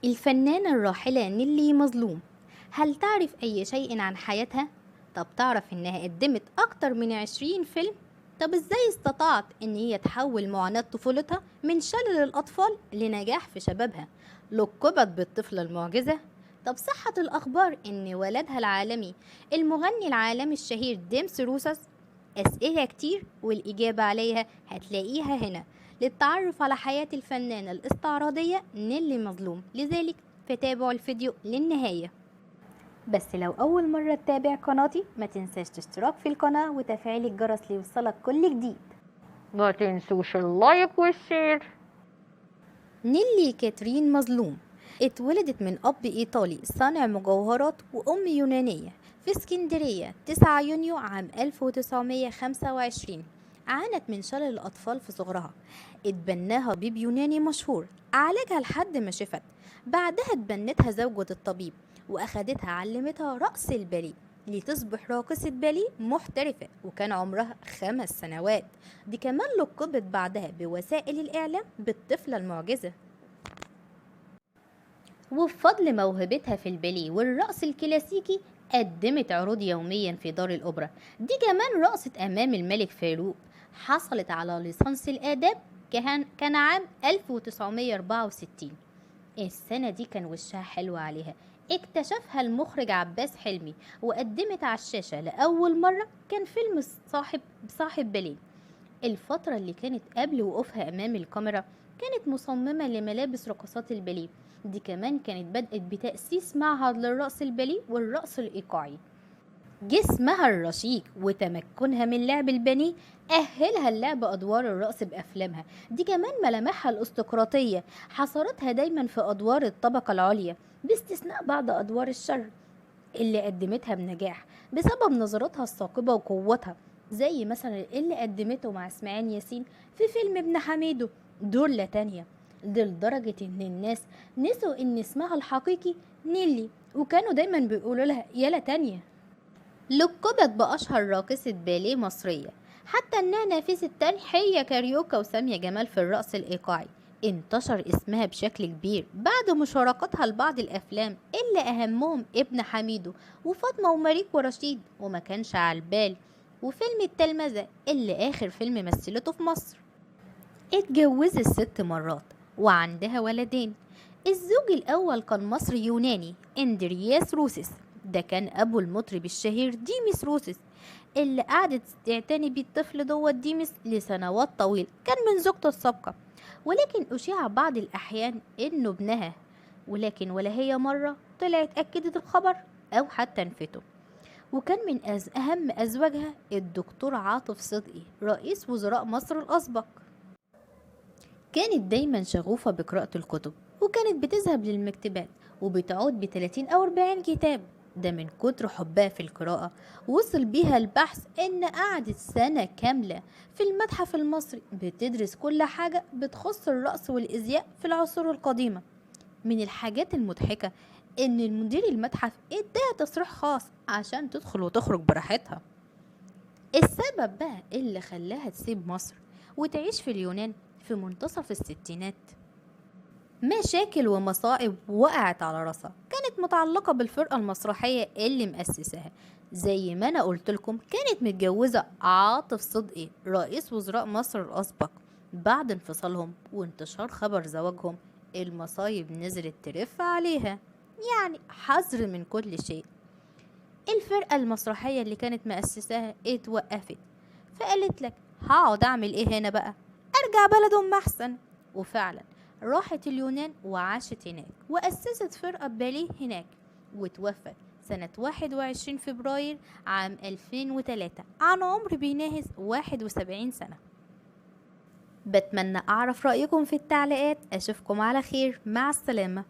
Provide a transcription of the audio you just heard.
الفنانة الراحلة نيلي مظلوم. هل تعرف أي شيء عن حياتها؟ طب تعرف إنها قدمت أكتر من 20 فيلم؟ طب إزاي استطاعت إن هي تحول معاناة طفولتها من شلل الأطفال لنجاح في شبابها؟ لقبت بالطفلة المعجزة؟ طب صحة الأخبار إن ولدها العالمي المغني العالمي الشهير ديمس روسس؟ أسئلة كتير والإجابة عليها هتلاقيها هنا للتعرف على حياة الفنانة الاستعراضية نيلي مظلوم. لذلك فتابعوا الفيديو للنهاية. بس لو أول مرة تتابع قناتي ما تنساش تشترك في القناة وتفعيل الجرس ليوصلك كل جديد. ما تنسوش اللايك والشير. نيلي كاترين مظلوم اتولدت من أب إيطالي صانع مجوهرات وأم يونانية في اسكندرية 9 يونيو عام 1925. عانت من شلل الأطفال في صغرها. اتبناها طبيب يوناني مشهور عالجها لحد ما شفت. بعدها اتبنتها زوجة الطبيب وأخدتها علمتها رقص الباليه لتصبح راقصة باليه محترفة وكان عمرها 5 سنوات. دي كمان لقبت بعدها بوسائل الإعلام بالطفلة المعجزة. وبفضل موهبتها في الباليه والرقص الكلاسيكي قدمت عروض يوميا في دار الأوبرا. دي كمان رقصت أمام الملك فاروق. حصلت على ليسانس الآداب كان عام 1964. السنة دي كان وشها حلو عليها. اكتشفها المخرج عباس حلمي وقدمت على الشاشة لأول مرة كان فيلم صاحب باليه. الفترة اللي كانت قبل وقوفها أمام الكاميرا كانت مصممة لملابس رقصات الباليه. دي كمان كانت بدأت بتأسيس معهد للرقص الباليه والرقص الإيقاعي. جسمها الرشيق وتمكنها من لعب الباليه أهلها للعب أدوار الرقص بأفلامها. دي كمان ملامحها الأستقراطية حصرتها دايما في أدوار الطبقة العليا باستثناء بعض أدوار الشر اللي قدمتها بنجاح بسبب نظراتها الثاقبة وقوتها، زي مثلا اللي قدمته مع اسماعيل ياسين في فيلم ابن حميدو دور لا تانية. دي لدرجة ان الناس نسوا ان اسمها الحقيقي نيلي وكانوا دايما بيقولوا لها يا لا تانية. لقبت بأشهر راقصة باليه مصرية، حتى انها نافسة تنحية كاريوكا وسامية جمال في الرقص الإيقاعي. انتشر اسمها بشكل كبير بعد مشاركتها لبعض الأفلام اللي أهمهم ابن حميدو وفاطمة ومريك ورشيد وما كانش على البال وفيلم التلمذة اللي آخر فيلم مثلته في مصر. اتجوزت 6 مرات وعندها ولدين. الزوج الأول كان مصري يوناني اندرياس روسس، ده كان أبو المطرب الشهير ديميس روسس اللي قعدت تعتني بيه الطفل دوت ديميس لسنوات طويلة كان من زوجته السابقة. ولكن أشيع بعض الأحيان إنه ابنها، ولكن ولا هي مرة طلعت أكدت الخبر أو حتى نفته. وكان من أهم أزواجها الدكتور عاطف صدقي رئيس وزراء مصر الأسبق. كانت دايما شغوفة بقراءة الكتب وكانت بتذهب للمكتبات وبتعود ب30 أو 40 كتاب. ده من كتر حبها في القراءة وصل بيها البحث إن قعدت سنة كاملة في المتحف المصري بتدرس كل حاجة بتخص الرقص والإزياء في العصور القديمة. من الحاجات المضحكة إن المدير المتحف اداها تصريح خاص عشان تدخل وتخرج براحتها. السبب بقى اللي خلاها تسيب مصر وتعيش في اليونان في منتصف الستينات مشاكل ومصائب وقعت على راسها كانت متعلقة بالفرقة المسرحية اللي مؤسساها. زي ما أنا قلت لكم كانت متجوزة عاطف صدقي رئيس وزراء مصر الأسبق. بعد انفصالهم وانتشار خبر زواجهم المصايب نزلت ترف عليها، يعني حذر من كل شيء. الفرقة المسرحية اللي كانت مؤسساها اتوقفت، فقالت لك هقعد اعمل ايه هنا بقى، ارجع بلد ام احسن. وفعلا راحت اليونان وعاشت هناك وأسست فرقة باليه هناك وتوفت سنة 21 فبراير عام 2003 عن عمر بيناهز 71 سنة. بتمنى أعرف رأيكم في التعليقات. أشوفكم على خير، مع السلامة.